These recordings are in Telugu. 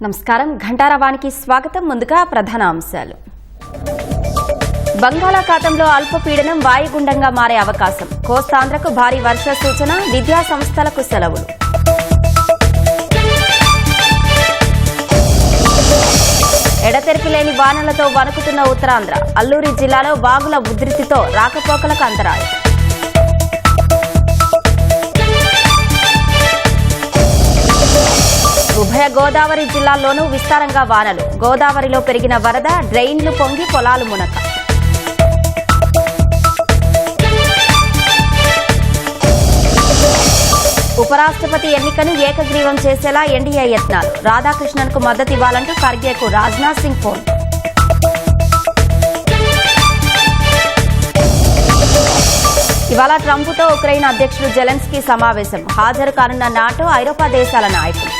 నమస్కారం. ఘంటారావానికి స్వాగతం. ముందుగా ప్రధాన అంశాలు. బంగాళాఖాతంలో అల్పపీడనం వాయుగుండంగా మారే అవకాశం. కోస్తాంధ్రకు భారీ వర్ష సూచన. విద్యా సంస్థలకు సెలవులు. ఎడతెరిపి లేని వానలతో వణుకుతున్న ఉత్తరాంధ్ర. అల్లూరి జిల్లాలో వాగుల ఉధృతితో రాకపోకలకు అంతరాయం. ఉభయ గోదావరి జిల్లాల్లోనూ విస్తారంగా వానలు. గోదావరిలో పెరిగిన వరద, డ్రైన్లు పొంగి పొలాలు మునక. ఉపరాష్ట్రపతి ఎన్నికను ఏకగ్రీవం చేసేలా ఎన్డీఏ యత్నాలు. రాధాకృష్ణన్కు మద్దతు ఇవ్వాలంటూ ఖర్గేకు రాజ్నాథ్ సింగ్ ఫోన్. ఇవాళ ట్రంప్తో ఉక్రెయిన్ అధ్యక్షుడు జెలెన్స్కీ సమావేశం. హాజరు కానున్న నాటో, ఐరోపా దేశాల నాయకులు.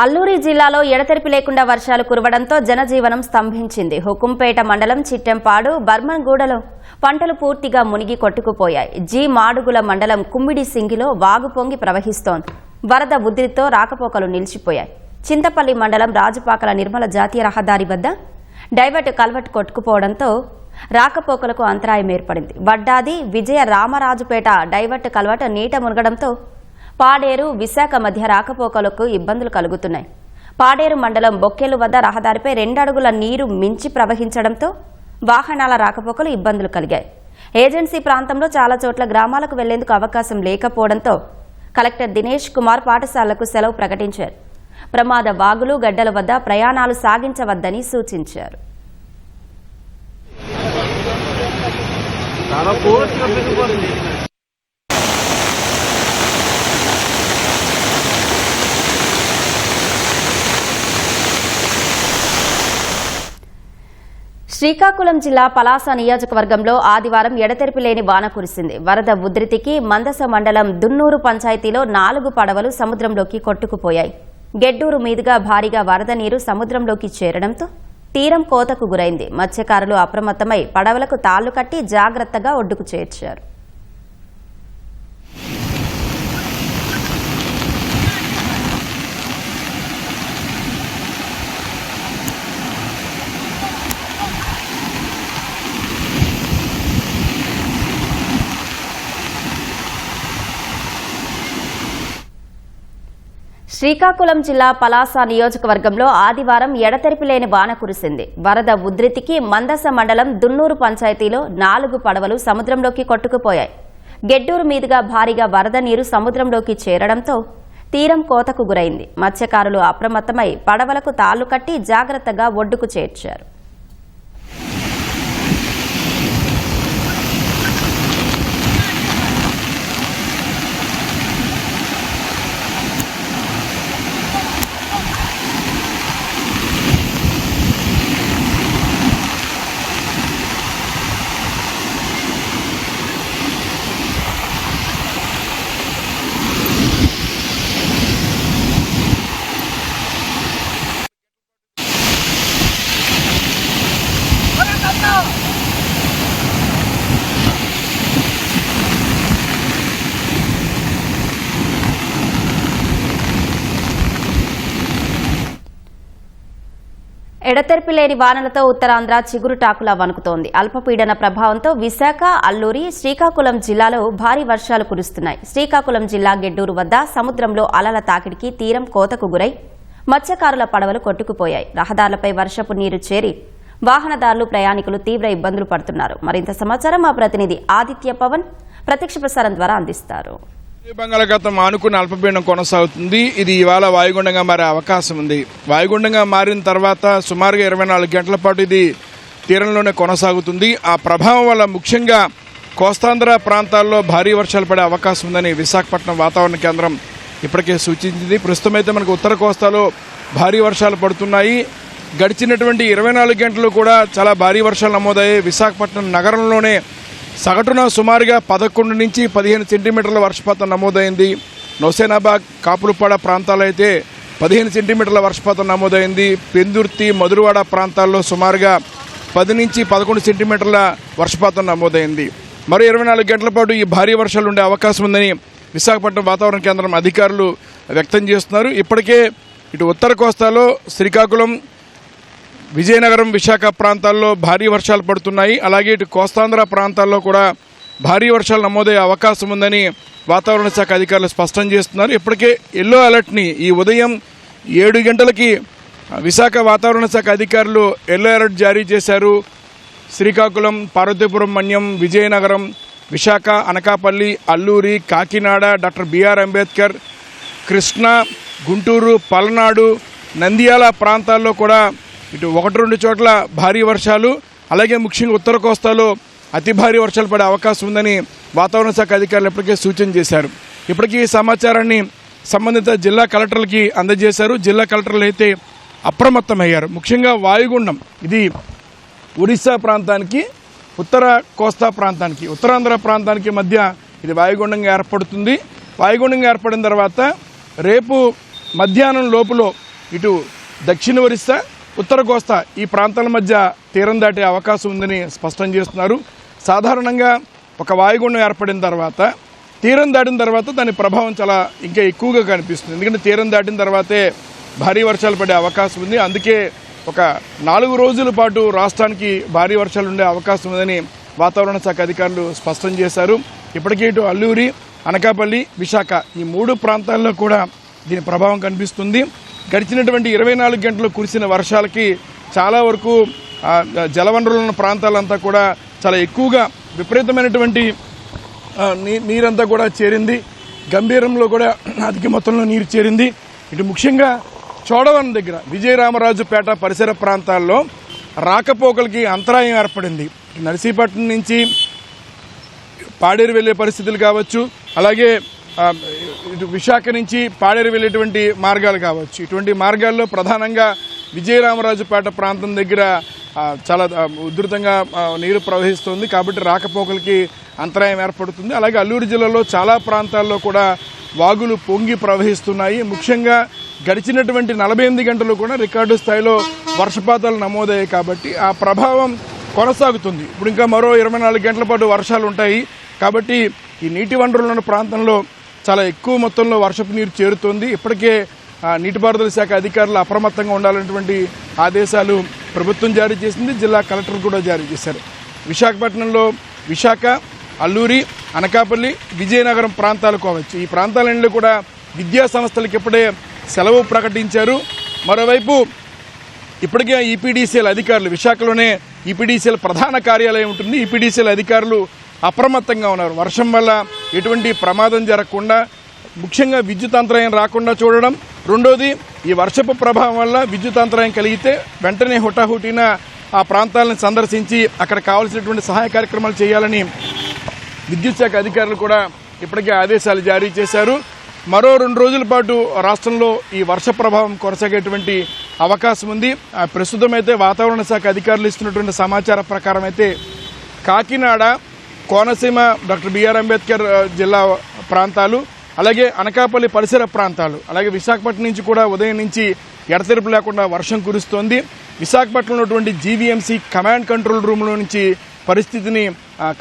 అల్లూరి జిల్లాలో ఎడతెరిపి లేకుండా వర్షాలు కురవడంతో జనజీవనం స్తంభించింది. హుకుంపేట మండలం చిట్టెంపాడు, బర్మన్గూడలో పంటలు పూర్తిగా మునిగి కొట్టుకుపోయాయి. జి మాడుగుల మండలం కుమ్మిడి సింగిలో వాగు పొంగి ప్రవహిస్తోంది. వరద ఉధృతితో రాకపోకలు నిలిచిపోయాయి. చింతపల్లి మండలం రాజుపాకల నిర్మల జాతీయ రహదారి వద్ద డైవర్ట్ కల్వర్ట్ కొట్టుకుపోవడంతో రాకపోకలకు అంతరాయం ఏర్పడింది. వడ్డాది విజయ రామరాజుపేట డైవర్ట్ కల్వర్ట్ నీట మునగడంతో పాడేరు, విశాఖ మధ్య రాకపోకలకు ఇబ్బందులు కలుగుతున్నాయి. పాడేరు మండలం బొక్కేలు వద్ద రహదారిపై 2 అడుగుల నీరు మించి ప్రవహించడంతో వాహనాల రాకపోకలు ఇబ్బందులు కలిగాయి. ఏజెన్సీ ప్రాంతంలో చాలా చోట్ల గ్రామాలకు వెళ్లేందుకు అవకాశం లేకపోవడంతో కలెక్టర్ దినేష్ కుమార్ పాఠశాలలకు సెలవు ప్రకటించారు. ప్రమాద వాగులు, గడ్డల వద్ద ప్రయాణాలు సాగించవద్దని సూచించారు. శ్రీకాకుళం జిల్లా పలాస నియోజకవర్గంలో ఆదివారం ఎడతెరిపి లేని వాన కురిసింది. వరద ఉధృతికి మందస మండలం దున్నూరు పంచాయతీలో 4 పడవలు సముద్రంలోకి కొట్టుకుపోయాయి. గెడ్డూరు మీదుగా భారీగా వరద నీరు సముద్రంలోకి చేరడంతో తీరం కోతకు గురైంది. మత్స్యకారులు అప్రమత్తమై పడవలకు తాళ్లు కట్టి జాగ్రత్తగా ఒడ్డుకు చేర్చారు. శ్రీకాకుళం జిల్లా పలాస నియోజకవర్గంలో ఆదివారం ఎడతెరిపి లేని వాన కురిసింది. వరద ఉధృతికి మందస మండలం దున్నూరు పంచాయతీలో 4 పడవలు సముద్రంలోకి కొట్టుకుపోయాయి. గెడ్డూరు మీదుగా భారీగా వరద నీరు సముద్రంలోకి చేరడంతో తీరం కోతకు గురైంది. మత్స్యకారులు అప్రమత్తమై పడవలకు తాళ్లు కట్టి జాగ్రత్తగా ఒడ్డుకు చేర్చారు. ఎడతెరిపి లేని వానలతో ఉత్తరాంధ్ర చిగురుటాకులా వణుకుతోంది. అల్పపీడన ప్రభావంతో విశాఖ, అల్లూరి, శ్రీకాకుళం జిల్లాలో భారీ వర్షాలు కురుస్తున్నాయి. శ్రీకాకుళం జిల్లా గెడ్డూరు వద్ద సముద్రంలో అలల తాకిడికి తీరం కోతకు గురై మత్స్యకారుల పడవలు కొట్టుకుపోయాయి. రహదారులపై వర్షపు నీరు చేరి వాహనదారులు, ప్రయాణికులు తీవ్ర ఇబ్బందులు పడుతున్నారు. మరింత సమాచారం మా ప్రతినిధి ఆదిత్య పవన్ ప్రత్యక్ష ప్రసారం ద్వారా అందిస్తారు. బంగాళాఖాతం ఆనుకున్న అల్పపీడనం కొనసాగుతుంది. ఇది ఇవాళ వాయుగుండంగా మారే అవకాశం ఉంది. వాయుగుండంగా మారిన తర్వాత సుమారుగా 24 గంటల పాటు ఇది తీరంలోనే కొనసాగుతుంది. ఆ ప్రభావం వల్ల ముఖ్యంగా కోస్తాంధ్ర ప్రాంతాల్లో భారీ వర్షాలు పడే అవకాశం ఉందని విశాఖపట్నం వాతావరణ కేంద్రం ఇప్పటికే సూచించింది. ప్రస్తుతం అయితే మనకు ఉత్తర కోస్తాలో భారీ వర్షాలు పడుతున్నాయి. గడిచినటువంటి 24 గంటలు కూడా చాలా భారీ వర్షాలు నమోదయ్యాయి. విశాఖపట్నం నగరంలోనే సగటున సుమారుగా 11 నుంచి 15 సెంటీమీటర్ల వర్షపాతం నమోదైంది. నౌసేనాబాద్, కాపులుపాడ ప్రాంతాల్లో అయితే 15 సెంటీమీటర్ల వర్షపాతం నమోదైంది. పెందుర్తి, మధురవాడ ప్రాంతాల్లో సుమారుగా 10 నుంచి 11 సెంటీమీటర్ల వర్షపాతం నమోదైంది. మరో 24 గంటల పాటు ఈ భారీ వర్షాలు ఉండే అవకాశం ఉందని విశాఖపట్నం వాతావరణ కేంద్రం అధికారులు వ్యక్తం చేస్తున్నారు. ఇప్పటికే ఇటు ఉత్తర కోస్తాలో శ్రీకాకుళం, విజయనగరం, విశాఖ ప్రాంతాల్లో భారీ వర్షాలు పడుతున్నాయి. అలాగే ఇటు కోస్తాంధ్ర ప్రాంతాల్లో కూడా భారీ వర్షాలు నమోదయ్యే అవకాశం ఉందని వాతావరణ శాఖ అధికారులు స్పష్టం చేస్తున్నారు. ఇప్పటికే ఎల్లో అలర్ట్ని ఈ ఉదయం 7 గంటలకి విశాఖ వాతావరణ శాఖ అధికారులు ఎల్లో అలర్ట్ జారీ చేశారు. శ్రీకాకుళం, పార్వతీపురం మన్యం, విజయనగరం, విశాఖ, అనకాపల్లి, అల్లూరి, కాకినాడ, డాక్టర్ బిఆర్ అంబేద్కర్, కృష్ణా, గుంటూరు, పల్నాడు, నంద్యాల ప్రాంతాల్లో కూడా ఇటు 1-2 చోట్ల భారీ వర్షాలు, అలాగే ముఖ్యంగా ఉత్తర కోస్తాలో అతి భారీ వర్షాలు పడే అవకాశం ఉందని వాతావరణ శాఖ అధికారులు ఇప్పటికే సూచన చేశారు. ఇప్పటికీ ఈ సమాచారాన్ని సంబంధిత జిల్లా కలెక్టర్లకి అందజేశారు. జిల్లా కలెక్టర్లు అయితే అప్రమత్తమయ్యారు. ముఖ్యంగా వాయుగుండం ఇది ఒరిస్సా ప్రాంతానికి, ఉత్తర కోస్తా ప్రాంతానికి, ఉత్తరాంధ్ర ప్రాంతానికి మధ్య ఇది వాయుగుండంగా ఏర్పడుతుంది. వాయుగుండంగా ఏర్పడిన తర్వాత రేపు మధ్యాహ్నం లోపులో ఇటు దక్షిణ ఒరిస్సా, ఉత్తర కోస్తా ఈ ప్రాంతాల మధ్య తీరం దాటే అవకాశం ఉందని స్పష్టం చేస్తున్నారు. సాధారణంగా ఒక వాయుగుండం ఏర్పడిన తర్వాత తీరం దాటిన తర్వాత దాని ప్రభావం చాలా ఇంకా ఎక్కువగా కనిపిస్తుంది. ఎందుకంటే తీరం దాటిన తర్వాతే భారీ వర్షాలు పడే అవకాశం ఉంది. అందుకే ఒక 4 రోజుల పాటు రాష్ట్రానికి భారీ వర్షాలు ఉండే అవకాశం ఉందని వాతావరణ శాఖ అధికారులు స్పష్టం చేశారు. ఇప్పటికే ఇటు అల్లూరి, అనకాపల్లి, విశాఖ ఈ 3 ప్రాంతాల్లో కూడా దీని ప్రభావం కనిపిస్తుంది. గడిచినటువంటి 24 గంటలు కురిసిన వర్షాలకి చాలా వరకు జలవనరులు ఉన్న ప్రాంతాలంతా కూడా చాలా ఎక్కువగా విపరీతమైనటువంటి నీరంతా కూడా చేరింది. గంభీరంలో కూడా అధిక మొత్తంలో నీరు చేరింది. ఇటు ముఖ్యంగా చోడవరం దగ్గర, విజయరామరాజుపేట పరిసర ప్రాంతాల్లో రాకపోకలకి అంతరాయం ఏర్పడింది. నర్సీపట్నం నుంచి పాడేరు వెళ్లే పరిస్థితులు కావచ్చు, అలాగే ఇటు విశాఖ నుంచి పాడేరు వెళ్ళేటువంటి మార్గాలు కావచ్చు. ఇటువంటి మార్గాల్లో ప్రధానంగా విజయరామరాజుపేట ప్రాంతం దగ్గర చాలా ఉధృతంగా నీరు ప్రవహిస్తుంది. కాబట్టి రాకపోకలకి అంతరాయం ఏర్పడుతుంది. అలాగే అల్లూరు జిల్లాలో చాలా ప్రాంతాల్లో కూడా వాగులు పొంగి ప్రవహిస్తున్నాయి. ముఖ్యంగా గడిచినటువంటి 48 గంటలు కూడా రికార్డు స్థాయిలో వర్షపాతాలు నమోదయ్యాయి. కాబట్టి ఆ ప్రభావం కొనసాగుతుంది. ఇప్పుడు ఇంకా మరో 24 గంటల పాటు వర్షాలు ఉంటాయి. కాబట్టి ఈ నీటి వనరులు ఉన్న ప్రాంతంలో చాలా ఎక్కువ మొత్తంలో వర్షపు నీరు చేరుతోంది. ఇప్పటికే నీటిపారుదల శాఖ అధికారులు అప్రమత్తంగా ఉండాలన్నటువంటి ఆదేశాలు ప్రభుత్వం జారీ చేసింది. జిల్లా కలెక్టర్ కూడా జారీ చేశారు. విశాఖపట్నంలో విశాఖ, అల్లూరి, అనకాపల్లి, విజయనగరం ప్రాంతాలు కావచ్చు. ఈ ప్రాంతాలన్నీ కూడా విద్యా సంస్థలకు ఇప్పుడే సెలవు ప్రకటించారు. మరోవైపు ఇప్పటికే ఈపీడీసీఎల్ అధికారులు, విశాఖలోనే ఈపీడీసీఎల్ ప్రధాన కార్యాలయం ఉంటుంది. ఈపీడీసీఎల్ అధికారులు అప్రమత్తంగా ఉన్నారు. వర్షం వల్ల ఎటువంటి ప్రమాదం జరగకుండా, ముఖ్యంగా విద్యుత్ అంతరాయం రాకుండా చూడడం. రెండోది, ఈ వర్షపు ప్రభావం వల్ల విద్యుత్ అంతరాయం కలిగితే వెంటనే హుటాహుటిన ఆ ప్రాంతాలను సందర్శించి అక్కడ కావాల్సినటువంటి సహాయ కార్యక్రమాలు చేయాలని విద్యుత్ శాఖ అధికారులు కూడా ఇప్పటికే ఆదేశాలు జారీ చేశారు. మరో 2 రోజుల పాటు రాష్ట్రంలో ఈ వర్ష ప్రభావం కొనసాగేటువంటి అవకాశం ఉంది. ప్రస్తుతం అయితే వాతావరణ శాఖ అధికారులు ఇస్తున్నటువంటి సమాచారం ప్రకారం అయితే కాకినాడ, కోనసీమ, డాక్టర్ బిఆర్ అంబేద్కర్ జిల్లా ప్రాంతాలు, అలాగే అనకాపల్లి పరిసర ప్రాంతాలు, అలాగే విశాఖపట్నం నుంచి కూడా ఉదయం నుంచి ఎడతెరిపి లేకుండా వర్షం కురుస్తోంది. విశాఖపట్నంలో ఉన్నటువంటి జీవీఎంసీ కమాండ్ కంట్రోల్ రూమ్లో నుంచి పరిస్థితిని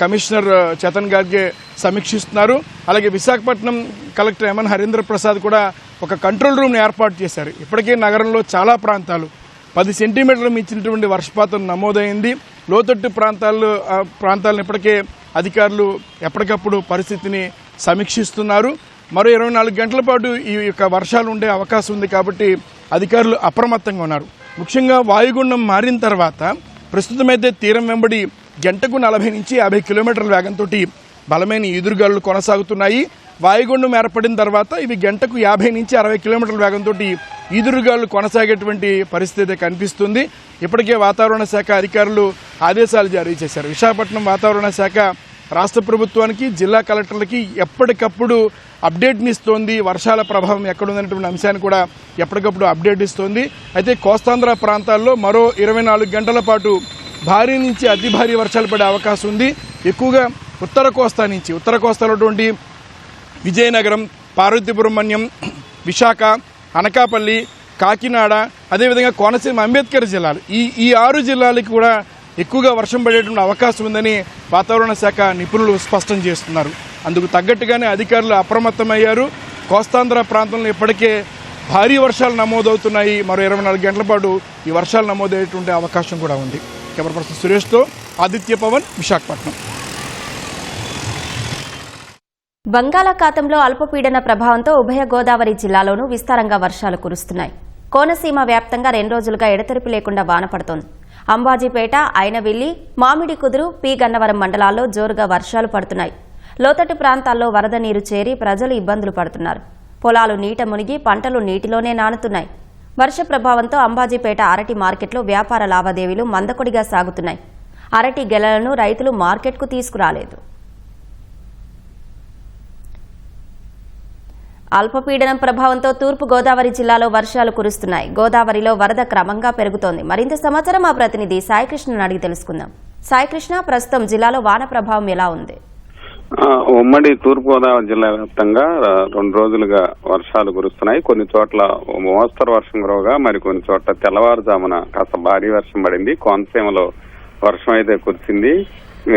కమిషనర్ చేతన్ గార్గే సమీక్షిస్తున్నారు. అలాగే విశాఖపట్నం కలెక్టర్ ఎంఎన్ హరీంద్ర ప్రసాద్ కూడా ఒక కంట్రోల్ రూమ్ని ఏర్పాటు చేశారు. ఇప్పటికే నగరంలో చాలా ప్రాంతాలు 10 సెంటీమీటర్లు మించినటువంటి వర్షపాతం నమోదైంది. లోతట్టు ప్రాంతాలను ఇప్పటికే అధికారులు ఎప్పటికప్పుడు పరిస్థితిని సమీక్షిస్తున్నారు. మరో 24 గంటల పాటు ఈ యొక్క వర్షాలు ఉండే అవకాశం ఉంది. కాబట్టి అధికారులు అప్రమత్తంగా ఉన్నారు. ముఖ్యంగా వాయుగుండం మారిన తర్వాత ప్రస్తుతమైతే తీరం వెంబడి గంటకు 40 నుంచి 50 కిలోమీటర్ల వేగంతో బలమైన ఈదురుగాలులు కొనసాగుతున్నాయి. వాయుగుండం ఏర్పడిన తర్వాత ఇవి గంటకు 50 నుంచి 60 కిలోమీటర్ల వేగంతో ఈదురుగాలు కొనసాగేటువంటి పరిస్థితి కనిపిస్తుంది. ఇప్పటికే వాతావరణ శాఖ అధికారులు ఆదేశాలు జారీ చేశారు. విశాఖపట్నం వాతావరణ శాఖ రాష్ట్ర ప్రభుత్వానికి, జిల్లా కలెక్టర్లకి ఎప్పటికప్పుడు అప్డేట్ని ఇస్తోంది. వర్షాల ప్రభావం ఎక్కడుందనేటువంటి అంశాన్ని కూడా ఎప్పటికప్పుడు అప్డేట్ ఇస్తోంది. అయితే కోస్తాంధ్ర ప్రాంతాల్లో మరో 24 గంటల పాటు భారీ నుంచి అతి భారీ వర్షాలు పడే అవకాశం ఉంది. ఎక్కువగా ఉత్తర కోస్తాలో ఉన్నటువంటి విజయనగరం, పార్వతీపురం మన్యం, విశాఖ, అనకాపల్లి, కాకినాడ, అదేవిధంగా కోనసీమ, అంబేద్కర్ జిల్లాలు ఈ 6 జిల్లాలకి కూడా ఎక్కువగా వర్షం పడేటువంటి అవకాశం ఉందని వాతావరణ శాఖ నిపుణులు స్పష్టం చేస్తున్నారు. అందుకు తగ్గట్టుగానే అధికారులు అప్రమత్తమయ్యారు. కోస్తాంధ్ర ప్రాంతంలో ఇప్పటికే భారీ వర్షాలు నమోదవుతున్నాయి. మరో 24 గంటల పాటు ఈ వర్షాలు నమోదయ్యేటువంటి అవకాశం కూడా ఉంది. కెమెరా పర్సన్ సురేష్తో ఆదిత్య పవన్, విశాఖపట్నం. బంగాళాఖాతంలో అల్పపీడన ప్రభావంతో ఉభయ గోదావరి జిల్లాలోనూ విస్తారంగా వర్షాలు కురుస్తున్నాయి. కోనసీమ వ్యాప్తంగా 2 రోజులుగా ఎడతెరిపి లేకుండా వాన పడుతోంది. అంబాజీపేట, ఐనవిల్లి, మామిడి కుదురు, పి గన్నవరం మండలాల్లో జోరుగా వర్షాలు పడుతున్నాయి. లోతట్టు ప్రాంతాల్లో వరద నీరు చేరి ప్రజలు ఇబ్బందులు పడుతున్నారు. పొలాలు నీట మునిగి పంటలు నీటిలోనే నానుతున్నాయి. వర్ష ప్రభావంతో అంబాజీపేట అరటి మార్కెట్లో వ్యాపార లావాదేవీలు మందకొడిగా సాగుతున్నాయి. అరటి గెలలను రైతులు మార్కెట్కు తీసుకురాలేదు. అల్పపీడనం ప్రభావంతో తూర్పు గోదావరి జిల్లాలో వర్షాలు కురుస్తున్నాయి. గోదావరిలో వరద క్రమంగా పెరుగుతోంది. మరింత సమాచారం మా ప్రతినిధి సాయికృష్ణను అడిగి తెలుసుకుందాం. సాయికృష్ణ, ప్రస్తుతం జిల్లాలో వాన ప్రభావం ఎలా ఉంది? ఉమ్మడి తూర్పుగోదావరి జిల్లా వ్యాప్తంగా 2 రోజులుగా వర్షాలు కురుస్తున్నాయి. కొన్ని చోట్ల మోస్తరు వర్షం కురవగా మరికొన్ని చోట్ల తెల్లవారుజామున కాస్త భారీ వర్షం పడింది. కోనసీమలో వర్షం అయితే కురిసింది.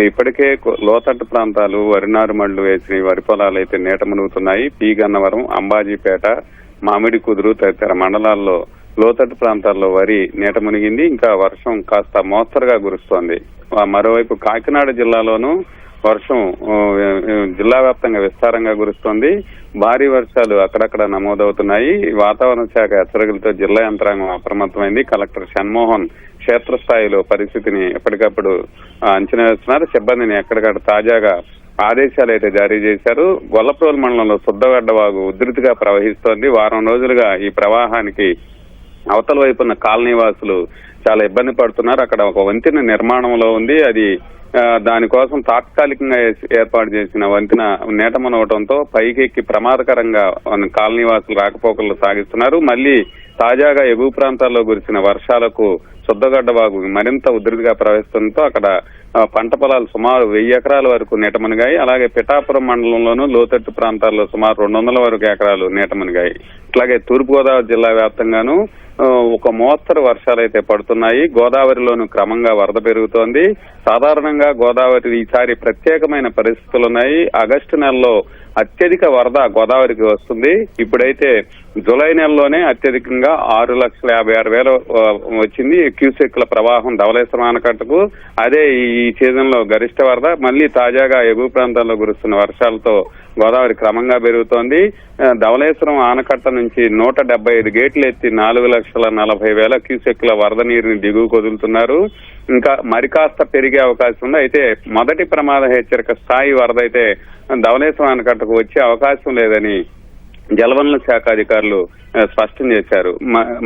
ఇప్పటికే లోతట్టు ప్రాంతాలు వరి నారుమళ్లు వేసిన వరి పొలాలు అయితే నీట మునుగుతున్నాయి. పి గన్నవరం, అంబాజీపేట, మామిడి కుదురు తదితర మండలాల్లో లోతట్టు ప్రాంతాల్లో వరి నీట మునిగింది. ఇంకా వర్షం కాస్త మోస్తరుగా కురుస్తోంది. మరోవైపు కాకినాడ జిల్లాలోనూ వర్షం జిల్లా వ్యాప్తంగా విస్తారంగా కురుస్తోంది. భారీ వర్షాలు అక్కడక్కడ నమోదవుతున్నాయి. వాతావరణ శాఖ హెచ్చరికలతో జిల్లా యంత్రాంగం అప్రమత్తమైంది. కలెక్టర్ షణ్మోహన్ క్షేత్రస్థాయిలో పరిస్థితిని ఎప్పటికప్పుడు అంచనా వేస్తున్నారు. సిబ్బందిని ఎక్కడికక్కడ తాజాగా ఆదేశాలు అయితే జారీ చేశారు. గొల్లప్రోలు మండలంలో సుద్దగడ్డ వాగు ఉధృతిగా ప్రవహిస్తోంది. వారం రోజులుగా ఈ ప్రవాహానికి అవతల వైపున్న కాలనీ వాసులు చాలా ఇబ్బంది పడుతున్నారు. అక్కడ ఒక వంతెన నిర్మాణంలో ఉంది. అది దానికోసం తాత్కాలికంగా ఏర్పాటు చేసిన వంతెన నీట మునగటంతో పైకెక్కి ప్రమాదకరంగా కాలనీ వాసులు రాకపోకలు సాగిస్తున్నారు. మళ్లీ తాజాగా ఎగువ ప్రాంతాల్లో కురిసిన వర్షాలకు సుద్దగడ్డ వాగు మరింత ఉధృతిగా ప్రవహిస్తుండటంతో అక్కడ పంట పొలాలు సుమారు 1000 ఎకరాల వరకు నీట మునిగాయి. అలాగే పిఠాపురం మండలంలోనూ లోతట్టు ప్రాంతాల్లో సుమారు 200 వరకు ఎకరాలు నీట మునిగాయి. అట్లాగే తూర్పుగోదావరి జిల్లా వ్యాప్తంగానూ ఒక మోస్తరు వర్షాలు అయితే పడుతున్నాయి. గోదావరిలోనూ క్రమంగా వరద పెరుగుతోంది. సాధారణంగా గోదావరి ఈసారి ప్రత్యేకమైన పరిస్థితులున్నాయి. ఆగస్టు నెలలో అత్యధిక వరద గోదావరికి వస్తుంది. ఇప్పుడైతే జులై నెలలోనే అత్యధికంగా 6,56,000 వచ్చింది క్యూసెక్ల ప్రవాహం ధవళేశ్వరం ఆనకట్టకు. అదే ఈ సీజన్ లో గరిష్ట వరద. మళ్లీ తాజాగా ఎగువ ప్రాంతాల్లో కురుస్తున్న వర్షాలతో గోదావరి క్రమంగా పెరుగుతోంది. ధవళేశ్వరం ఆనకట్ట నుంచి 175 గేట్లు ఎత్తి 4,40,000 క్యూసెక్ల వరద నీరుని దిగువకు వదులుతున్నారు. ఇంకా మరికాస్త పెరిగే అవకాశం ఉంది. అయితే మొదటి ప్రమాద హెచ్చరిక స్థాయి వరద అయితే ధవళేశ్వరం ఆనకట్టకు వచ్చే అవకాశం లేదని జలవనరుల శాఖ అధికారులు స్పష్టం చేశారు.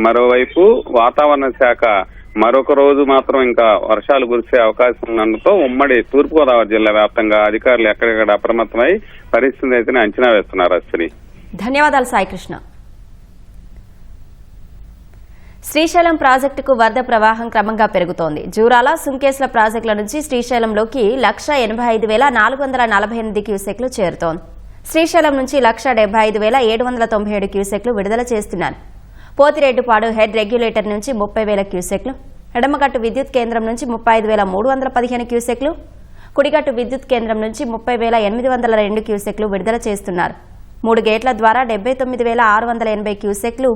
మరోవైపు వాతావరణ శాఖ మరొక రోజు మాత్రం ఇంకా వర్షాలు కురిసే అవకాశం ఉన్నందుతో ఉమ్మడి తూర్పుగోదావరి జిల్లా వ్యాప్తంగా అధికారులు ఎక్కడికక్కడ అప్రమత్తమై పరిస్థితిని అయితే అంచనా వేస్తున్నారు. అశ్విని, ధన్యవాదాలు సాయికృష్ణ. శ్రీశైలం ప్రాజెక్టుకు వరద ప్రవాహం క్రమంగా పెరుగుతోంది. జూరాల, సుంకేశ్ల ప్రాజెక్టుల నుంచి శ్రీశైలంలోకి 185,448 క్యూసెక్లు చేరుతోంది. శ్రీశైలం నుంచి 175,797 క్యూసెక్లు విడుదల చేస్తున్నారు. పోతిరెడ్డిపాడు హెడ్ రెగ్యులేటర్ నుంచి 30,000 క్యూసెక్లు, ఎడమగట్టు విద్యుత్ కేంద్రం నుంచి 35,315 క్యూసెక్లు, కుడిగట్టు విద్యుత్ కేంద్రం నుంచి 30,802 క్యూసెక్లు విడుదల చేస్తున్నారు. 3 గేట్ల ద్వారా 79,680 క్యూసెక్లు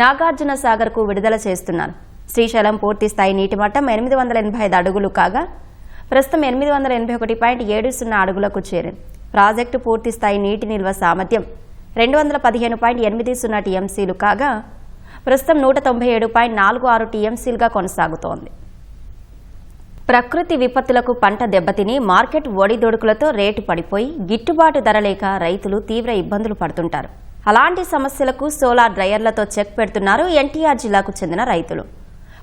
నాగార్జున సాగర్ కు విడుదల చేస్తున్నారు. శ్రీశైలం పూర్తి స్థాయి నీటి మట్టం 885 అడుగులు కాగా ప్రస్తుతం 881.70 అడుగులకు చేరింది. ప్రాజెక్టు పూర్తి స్థాయి నీటి నిల్వ సామర్థ్యం 215.80 టీఎంసీలు కాగా ప్రస్తుతం 197.46 టీఎంసీలుగా కొనసాగుతోంది. ప్రకృతి విపత్తులకు పంట దెబ్బతిని మార్కెట్ ఒడిదొడుకులతో రేటు పడిపోయి గిట్టుబాటు ధర లేక రైతులు తీవ్ర ఇబ్బందులు పడుతుంటారు. అలాంటి సమస్యలకు సోలార్ డ్రైయర్లతో చెక్ పెడుతున్నారు ఎన్టీఆర్ జిల్లాకు చెందిన రైతులు.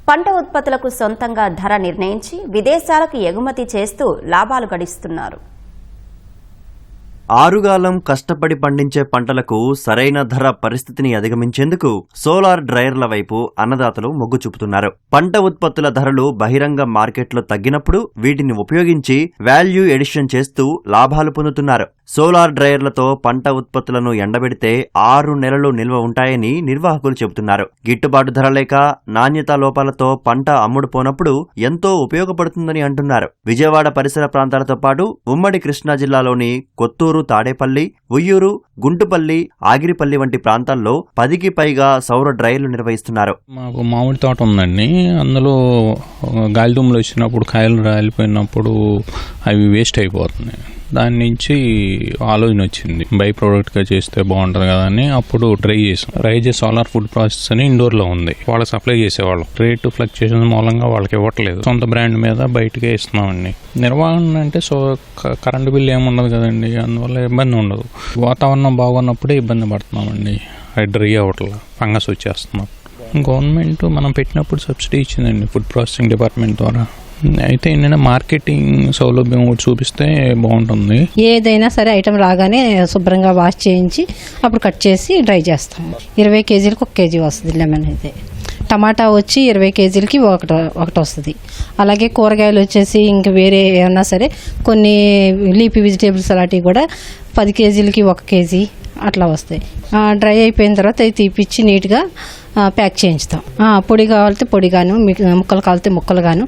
పంట ఉత్పత్తులకు సొంతంగా ధర నిర్ణయించి విదేశాలకు ఎగుమతి చేస్తూ లాభాలు గడిస్తున్నారు. ఆరుగాలం కష్టపడి పండించే పంటలకు సరైన ధర పరిస్థితిని అధిగమించేందుకు సోలార్ డ్రైయర్ల వైపు అన్నదాతలు మొగ్గు చూపుతున్నారు. పంట ఉత్పత్తుల ధరలు బహిరంగ మార్కెట్లో తగ్గినప్పుడు వీటిని ఉపయోగించి వాల్యూ ఎడిషన్ చేస్తూ లాభాలు పొందుతున్నారు. సోలార్ డ్రైయర్లతో పంట ఉత్పత్తులను ఎండబెడితే 6 నెలలు నిల్వ ఉంటాయని నిర్వాహకులు చెబుతున్నారు. గిట్టుబాటు ధర లేక నాణ్యతా లోపాలతో పంట అమ్ముడుపోనప్పుడు ఎంతో ఉపయోగపడుతుందని అంటున్నారు. విజయవాడ పరిసర ప్రాంతాలతో పాటు ఉమ్మడి కృష్ణా జిల్లాలోని కొత్తూరు, తాడేపల్లి, ఉయ్యూరు, గుంటుపల్లి, ఆగిరిపల్లి వంటి ప్రాంతాల్లో 10కి పైగా సౌర డ్రైయర్లు నిర్వహిస్తున్నారు. మాకు మామిడి తోట ఉందండి. అందులో గాలిదుమ్ములు వచ్చినప్పుడు కాయలు రాలిపోయినప్పుడు అవి వేస్ట్ అయిపోతున్నాయి. దాని నుంచి ఆలోచన వచ్చింది, బై ప్రోడక్ట్గా చేస్తే బాగుంటుంది కదా అని అప్పుడు ట్రై చేసాం. రైజే సోలార్ ఫుడ్ ప్రాసెస్ అని ఇండోర్లో ఉంది, వాళ్ళకి సప్లై చేసేవాళ్ళం. రేటు ఫ్లక్చుయేషన్ మూలంగా వాళ్ళకి ఇవ్వట్లేదు, సొంత బ్రాండ్ మీద బయటకే ఇస్తున్నామండి. నిర్వహణ అంటే కరెంటు బిల్లు ఏముండదు కదండి, అందువల్ల ఇబ్బంది ఉండదు. వాతావరణం బాగున్నప్పుడే ఇబ్బంది పడుతున్నామండి, అది డ్రై అవ్వట్లా, ఫంగస్ వచ్చేస్తున్నాం. గవర్నమెంట్ మనం పెట్టినప్పుడు సబ్సిడీ ఇచ్చిందండి ఫుడ్ ప్రాసెసింగ్ డిపార్ట్మెంట్ ద్వారా. అయితే ఏంటంటే మార్కెటింగ్ సౌలభ్యం కూడా చూపిస్తే బాగుంటుంది. ఏదైనా సరే ఐటమ్ రాగానే శుభ్రంగా వాష్ చేయించి అప్పుడు కట్ చేసి డ్రై చేస్తాం. 20 కేజీలకు 1 కేజీ వస్తుంది లెమన్ అయితే. టమాటా వచ్చి 20 కేజీలకి ఒకటి వస్తుంది. అలాగే కూరగాయలు వచ్చేసి ఇంకా వేరే ఏమన్నా సరే కొన్ని లీఫీ వెజిటేబుల్స్ అలాంటివి కూడా 10 కేజీలకి 1 కేజీ అట్లా వస్తాయి. డ్రై అయిపోయిన తర్వాత అవి తీపిచ్చి నీట్గా ప్యాక్ చేయించుతాం. పొడి కావాలితే పొడిగాను, ముక్కలు కావాలితే ముక్కలుగాను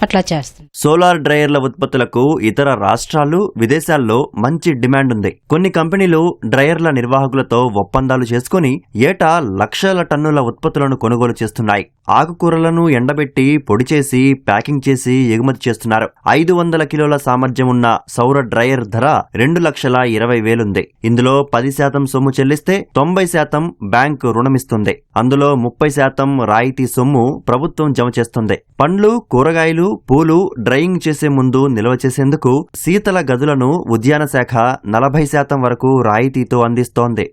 అట్లా చేస్తాం. సోలార్ డ్రైయర్ల ఉత్పత్తులకు ఇతర రాష్ట్రాలు, విదేశాల్లో మంచి డిమాండ్ ఉంది. కొన్ని కంపెనీలు డ్రైయర్ల నిర్వాహకులతో ఒప్పందాలు చేసుకుని ఏటా లక్షల టన్నుల ఉత్పత్తులను కొనుగోలు చేస్తున్నాయి. ఆకుకూరలను ఎండబెట్టి పొడి చేసి ప్యాకింగ్ చేసి ఎగుమతి చేస్తున్నారు. 500 కిలోల సామర్థ్యం ఉన్న సౌర డ్రైయర్ ధర 2,20,000 ఉంది. ఇందులో 10% సొమ్ము చెల్లిస్తే 90% బ్యాంకు రుణమిస్తుంది. అందులో 30% రాయితీ సొమ్ము ప్రభుత్వం జమ చేస్తుంది. పండ్లు, కూరగాయలు, పూలు డ్రైయింగ్ చేసే ముందు నిల్వ చేసేందుకు శీతల గదులను ఉద్యాన శాఖ 40% వరకు రాయితీతో అందిస్తోంది.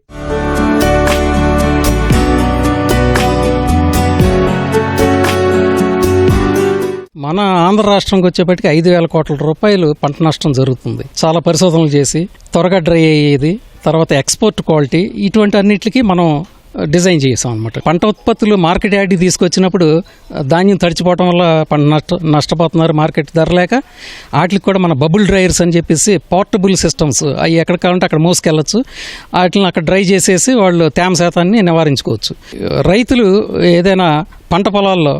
మన ఆంధ్ర రాష్ట్రంకి వచ్చేప్పటికి 5,000 కోట్ల రూపాయలు పంట నష్టం జరుగుతుంది. చాలా పరిశోధనలు చేసి త్వరగా డ్రై అయ్యేది, తర్వాత ఎక్స్పోర్ట్ క్వాలిటీ, ఇటువంటి అన్నిటికీ మనం డిజైన్ చేసాం అనమాట. పంట ఉత్పత్తులు మార్కెట్ యార్డ్కి తీసుకొచ్చినప్పుడు ధాన్యం తడిచిపోవడం వల్ల పంట నష్టపోతున్నారు మార్కెట్ ధర లేక. వాటికి కూడా మన బబుల్ డ్రైయర్స్ అని చెప్పేసి పోర్టబుల్ సిస్టమ్స్, అవి ఎక్కడ కావాలంటే అక్కడ మోసుకెళ్ళచ్చు. వాటిని అక్కడ డ్రై చేసేసి వాళ్ళు తేమ శాతాన్ని నివారించుకోవచ్చు. రైతులు ఏదైనా పంట పొలాల్లో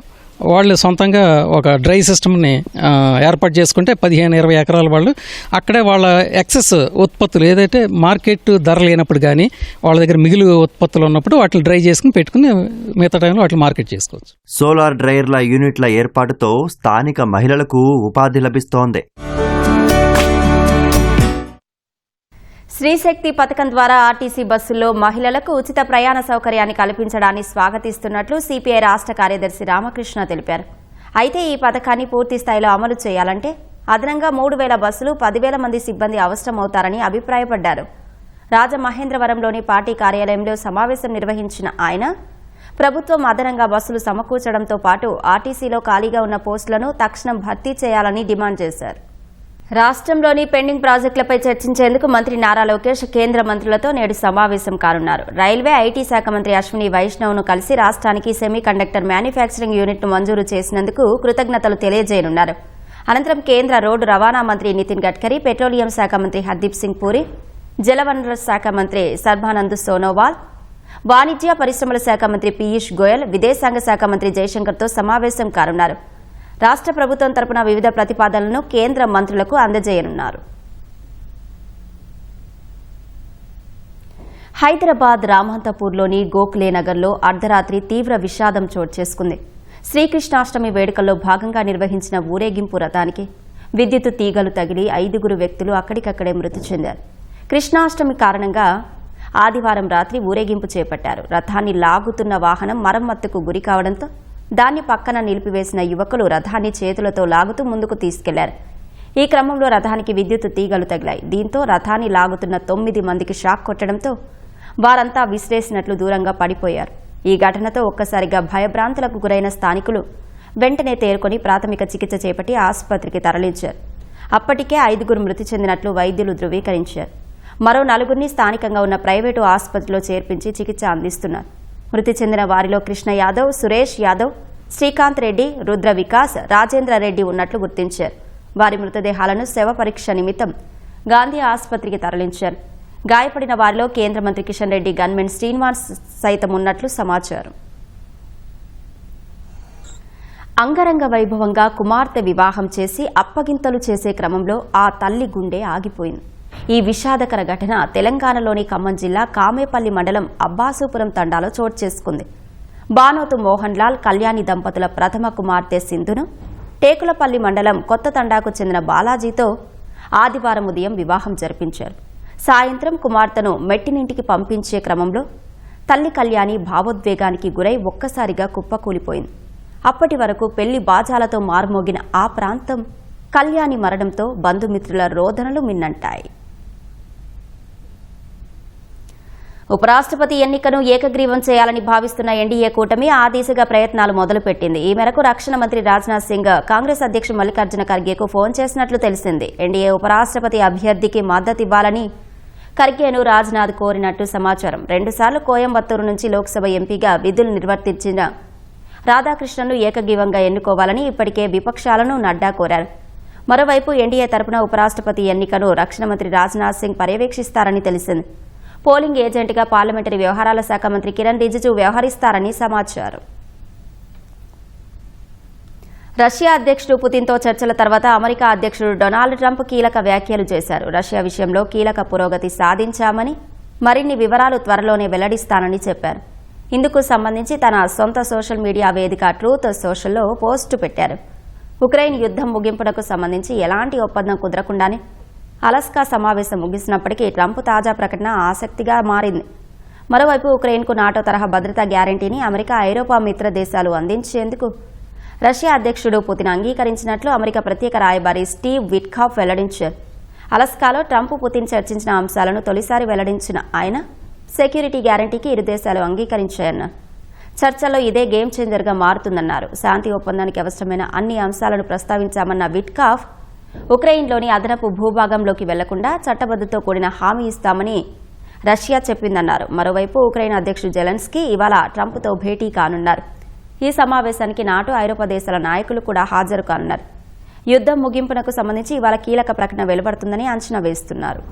వాళ్ళు సొంతంగా ఒక డ్రై సిస్టమ్ని ఏర్పాటు చేసుకుంటే 15-20 ఎకరాల వాళ్ళు అక్కడే వాళ్ళ ఎక్సెస్ ఉత్పత్తులు ఏదైతే మార్కెట్ ధర లేనప్పుడు కానీ వాళ్ళ దగ్గర మిగిలి ఉత్పత్తులు ఉన్నప్పుడు వాటిని డ్రై చేసుకుని పెట్టుకుని మిగతా టైంలో వాటిని మార్కెట్ చేసుకోవచ్చు. సోలార్ డ్రైయర్ల యూనిట్ల ఏర్పాటుతో స్థానిక మహిళలకు ఉపాధి లభిస్తోంది. శ్రీశక్తి పథకం ద్వారా ఆర్టీసీ బస్సుల్లో మహిళలకు ఉచిత ప్రయాణ సౌకర్యాన్ని కల్పించడాన్ని స్వాగతిస్తున్నట్లు సిపిఐ రాష్ట్ర కార్యదర్శి రామకృష్ణ తెలిపారు. అయితే ఈ పథకాన్ని పూర్తి స్థాయిలో అమలు చేయాలంటే అదనంగా 3,000 బస్సులు, 10,000 మంది సిబ్బంది అవసరమవుతారని అభిప్రాయపడ్డారు. రాజమహేంద్రవరంలోని పార్టీ కార్యాలయంలో సమావేశం నిర్వహించిన ఆయన ప్రభుత్వం అదనంగా బస్సులు సమకూర్చడంతో పాటు ఆర్టీసీలో ఖాళీగా ఉన్న పోస్టులను తక్షణం భర్తీ చేయాలని డిమాండ్ చేశారు. రాష్ట్రంలోని పెండింగ్ ప్రాజెక్టులపై చర్చించేందుకు మంత్రి నారా లోకేష్ కేంద్ర మంత్రులతో నేడు సమావేశం కానున్నారు. రైల్వే, ఐటీ శాఖ మంత్రి అశ్విని వైష్ణవ్ను కలిసి రాష్ట్రానికి సెమీ కండక్టర్ మ్యానుఫ్యాక్చరింగ్ యూనిట్ను మంజూరు చేసినందుకు కృతజ్ఞతలు తెలియజేయనున్నారు. అనంతరం కేంద్ర రోడ్డు రవాణా మంత్రి నితిన్ గడ్కరీ, పెట్రోలియం శాఖ మంత్రి హర్దీప్ సింగ్ పూరి, జలవనరుల శాఖ మంత్రి సర్బానంద్ సోనోవాల్, వాణిజ్య పరిశ్రమల శాఖ మంత్రి పీయూష్ గోయల్, విదేశాంగ శాఖ మంత్రి జయశంకర్తో సమావేశం కానున్నారు. రాష్ట్ర ప్రభుత్వం తరపున వివిధ ప్రతిపాదనలను కేంద్ర మంత్రులకు అందజేయనున్నారు. హైదరాబాద్ రామంతపూర్లోని గోఖలే నగర్లో అర్ధరాత్రి తీవ్ర విషాదం చోటు చేసుకుంది. శ్రీకృష్ణాష్టమి వేడుకల్లో భాగంగా నిర్వహించిన ఊరేగింపు రథానికి విద్యుత్ తీగలు తగిలి 5 వ్యక్తులు అక్కడికక్కడే మృతి చెందారు. కృష్ణాష్టమి కారణంగా ఆదివారం రాత్రి ఊరేగింపు చేపట్టారు. రథాన్ని లాగుతున్న వాహనం మరమ్మతుకు గురి కావడంతో దాన్ని పక్కన నిలిపివేసిన యువకులు రథాన్ని చేతులతో లాగుతూ ముందుకు తీసుకెళ్లారు. ఈ క్రమంలో రథానికి విద్యుత్ తీగలు తగిలాయి. దీంతో రథాన్ని లాగుతున్న 9 మందికి షాక్ కొట్టడంతో వారంతా విసిరేసినట్లు దూరంగా పడిపోయారు. ఈ ఘటనతో ఒక్కసారిగా భయభ్రాంతులకు గురైన స్థానికులు వెంటనే తేరుకొని ప్రాథమిక చికిత్స చేపట్టి ఆసుపత్రికి తరలించారు. అప్పటికే 5 మృతి చెందినట్లు వైద్యులు ధృవీకరించారు. మరో 4గురిని స్థానికంగా ఉన్న ప్రైవేటు ఆసుపత్రిలో చేర్పించి చికిత్స అందిస్తున్నారు. మృతి చెందిన వారిలో కృష్ణ యాదవ్, సురేష్ యాదవ్, శ్రీకాంత్ రెడ్డి, రుద్ర వికాస్, రాజేంద్ర రెడ్డి ఉన్నట్లు గుర్తించారు. వారి మృతదేహాలను శవ పరీక్ష నిమిత్తం గాంధీ ఆసుపత్రికి తరలించారు. గాయపడిన వారిలో కేంద్ర మంత్రి కిషన్ రెడ్డి గన్మెన్ శ్రీనివాస్ సైతం ఉన్నట్లు సమాచారం. అంగరంగ వైభవంగా కుమార్తె వివాహం చేసి అప్పగింతలు చేసే క్రమంలో ఆ తల్లి గుండె ఆగిపోయింది. ఈ విషాదకర ఘటన తెలంగాణలోని ఖమ్మం జిల్లా కామేపల్లి మండలం అబ్బాసుపురం తండాలో చోటు చేసుకుంది. బానోతు మోహన్ లాల్, కళ్యాణి దంపతుల ప్రథమ కుమార్తె సింధును టేకులపల్లి మండలం కొత్త తండాకు చెందిన బాలాజీతో ఆదివారం ఉదయం వివాహం జరిపించారు. సాయంత్రం కుమార్తెను మెట్టినింటికి పంపించే క్రమంలో తల్లి కళ్యాణి భావోద్వేగానికి గురై ఒక్కసారిగా కుప్పకూలిపోయింది. అప్పటి వరకు పెళ్లి బాజాలతో మారుమోగిన ఆ ప్రాంతం కళ్యాణి మరణంతో బంధుమిత్రుల రోదనలు మిన్నంటాయి. ఉపరాష్ట్రపతి ఎన్నికను ఏకగ్రీవం చేయాలని భావిస్తున్న ఎన్డీఏ కూటమి ఆ దిశగా ప్రయత్నాలు మొదలుపెట్టింది. ఈ మేరకు రక్షణ మంత్రి రాజ్నాథ్ సింగ్ కాంగ్రెస్ అధ్యక్షుడు మల్లికార్జున ఖర్గేకు ఫోన్ చేసినట్లు తెలిసింది. ఎన్డీఏ ఉపరాష్ట్రపతి అభ్యర్థికి మద్దతివ్వాలని ఖర్గేను రాజ్నాథ్ కోరినట్టు సమాచారం. 2 సార్లు కోయంబత్తూరు నుంచి లోక్సభ ఎంపీగా విధులు నిర్వర్తించిన రాధాకృష్ణన్ను ఏకగ్రీవంగా ఎన్నుకోవాలని ఇప్పటికే విపక్షాలను నడ్డా కోరారు. మరోవైపు ఎన్డీఏ తరపున ఉపరాష్ట్రపతి ఎన్నికను రక్షణ మంత్రి రాజ్నాథ్ సింగ్ పర్యవేక్షిస్తారని తెలిసింది. పోలింగ్ ఏజెంట్గా పార్లమెంటరీ వ్యవహారాల శాఖ మంత్రి కిరణ్ రిజిజు వ్యవహరిస్తారని సమాచారం. రష్యా అధ్యక్షుడు పుతిన్తో చర్చల తర్వాత అమెరికా అధ్యక్షుడు డొనాల్డ్ ట్రంప్ కీలక వ్యాఖ్యలు చేశారు. రష్యా విషయంలో కీలక పురోగతి సాధించామని, మరిన్ని వివరాలు త్వరలోనే వెల్లడిస్తానని చెప్పారు. ఇందుకు సంబంధించి తన సొంత సోషల్ మీడియా వేదిక ట్రూత్ సోషల్లో పోస్టు పెట్టారు. ఉక్రెయిన్ యుద్ధం ముగింపునకు సంబంధించి ఎలాంటి ఒప్పందం కుదరకుండానే అలస్కా సమావేశం ముగిసినప్పటికీ ట్రంప్ తాజా ప్రకటన ఆసక్తిగా మారింది. మరోవైపు ఉక్రెయిన్కు నాటో తరహా భద్రతా గ్యారంటీని అమెరికా, ఐరోపా మిత్ర దేశాలు అందించేందుకు రష్యా అధ్యక్షుడు పుతిన్ అంగీకరించినట్లు అమెరికా ప్రత్యేక రాయబారి స్టీవ్ విట్కాఫ్ వెల్లడించారు. అలస్కాలో ట్రంప్, పుతిన్ చర్చించిన అంశాలను తొలిసారి వెల్లడించిన ఆయన సెక్యూరిటీ గ్యారంటీకి ఇరు దేశాలు అంగీకరించాయన్నారు. చర్చల్లో ఇదే గేమ్ చేంజర్గా మారుతుందన్నారు. శాంతి ఒప్పందానికి అవసరమైన అన్ని అంశాలను ప్రస్తావించామన్న విట్కాఫ్ ఉక్రెయిన్లోని అదనపు భూభాగంలోకి వెళ్లకుండా చట్టబద్ధతో కూడిన హామీ ఇస్తామని రష్యా చెప్పిందన్నారు. మరోవైపు ఉక్రెయిన్ అధ్యక్షుడు జెలెన్స్కీ ఇవాళ ట్రంప్తో భేటీ కానున్నారు. ఈ సమావేశానికి నాటో, ఐరోపా దేశాల నాయకులు కూడా హాజరు కానున్నారు. యుద్ధం ముగింపునకు సంబంధించి ఇవాళ కీలక ప్రకటన వెలువడుతుందని అంచనా వేస్తున్నారు.